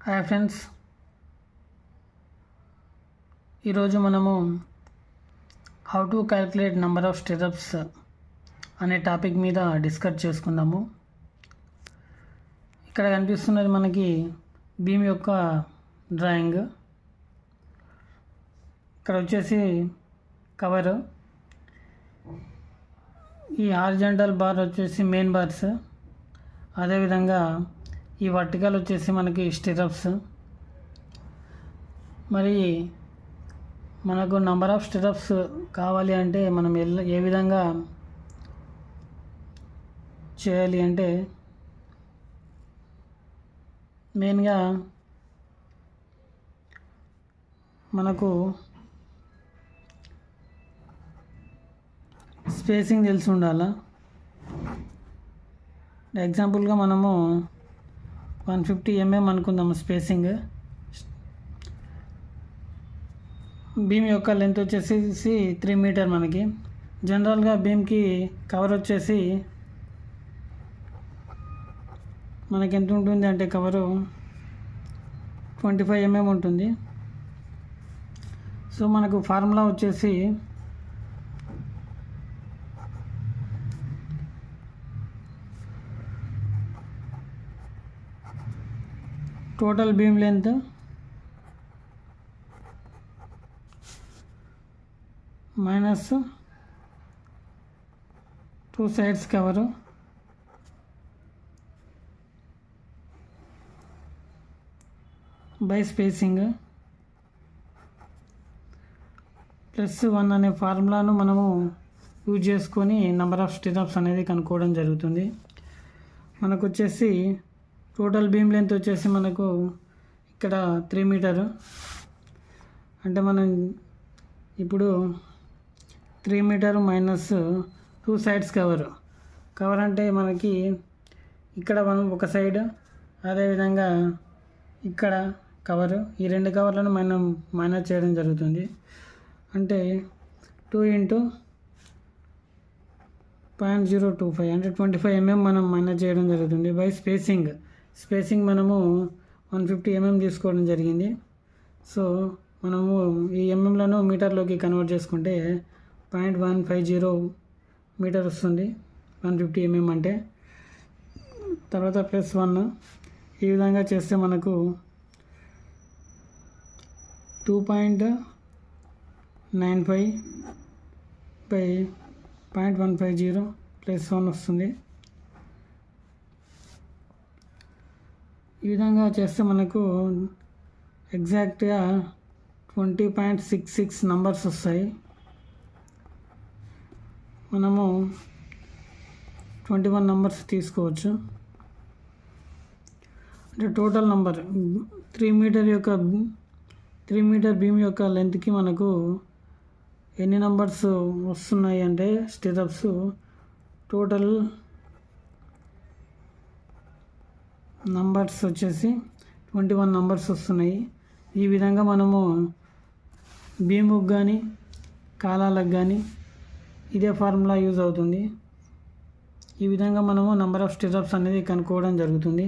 Hi friends, ఈరోజు మనము how to calculate number of stirrups అనే టాపిక్ మీద డిస్కస్ చేసుకుందాము. ఇక్కడ కనిపిస్తున్నది మనకి బీమ్ యొక్క డ్రాయింగ్. ఇక్కడ వచ్చేసి కవరు, ఈ హారిజాంటల్ బార్ వచ్చేసి మెయిన్ బార్స్, అదేవిధంగా ఈ వర్టికల్ వచ్చేసి మనకి స్టిరప్స్. మరి మనకు నంబర్ ఆఫ్ స్టిరప్స్ కావాలి అంటే మనం ఏ విధంగా చేయాలి అంటే, మెయిన్గా మనకు స్పేసింగ్ తెలిసి ఉండాలా. ఎగ్జాంపుల్గా మనము 150 mm అనుకుందాము స్పేసింగ్. బీమ్ యొక్క లెంత్ వచ్చేసి 3 మీటర్. మనకి జనరల్గా బీమ్కి కవర్ వచ్చేసి మనకి ఎంత ఉంటుంది అంటే కవరు 25 mm ఉంటుంది. సో మనకు ఫార్ములా వచ్చేసి total beam length minus 2 sides cover by spacing plus 1 అనే ఫార్ములాను మనము యూజ్ చేసుకొని నెంబర్ ఆఫ్ స్టిరప్స్ అనేది కనుక్కోవడం జరుగుతుంది. మనకు వచ్చేసి టోటల్ బీమ్ లెంత్ వచ్చేసి మనకు ఇక్కడ 3 మీటరు. అంటే మనం ఇప్పుడు 3 మీటరు మైనస్ 2 సైడ్స్ కవర్ అంటే మనకి ఇక్కడ మనం ఒక సైడ్, అదేవిధంగా ఇక్కడ కవరు, ఈ 2 కవర్లను మనం మైనస్ చేయడం జరుగుతుంది. అంటే 2 × 0.025 అంటే 25 mm మనం మైనస్ చేయడం జరుగుతుంది. బై స్పేసింగ్ మనము 150 mm తీసుకోవడం జరిగింది. సో మనము ఈ ఎంఎంలను మీటర్లోకి కన్వర్ట్ చేసుకుంటే 0.150 మీటర్ వస్తుంది 150 mm అంటే. తర్వాత ప్లస్ 1 ఈ విధంగా చేస్తే మనకు 2.95 బై 0.150 ప్లస్ 1 వస్తుంది. ఈ విధంగా చేస్తే మనకు ఎగ్జాక్ట్గా 20.66 నంబర్స్ వస్తాయి. మనము 21 నంబర్స్ తీసుకోవచ్చు. అంటే టోటల్ నంబర్ 3 మీటర్ బీమ్ యొక్క లెంత్కి మనకు ఎన్ని నంబర్స్ వస్తున్నాయి అంటే స్టిరప్స్ టోటల్ నంబర్స్ వచ్చేసి 21 నంబర్స్ వస్తున్నాయి. ఈ విధంగా మనము బీముకు కానీ కాలాలకు కానీ ఇదే ఫార్ములా యూజ్ అవుతుంది. ఈ విధంగా మనము నెంబర్ ఆఫ్ స్టిరప్స్ అనేది కనుక్కోవడం జరుగుతుంది.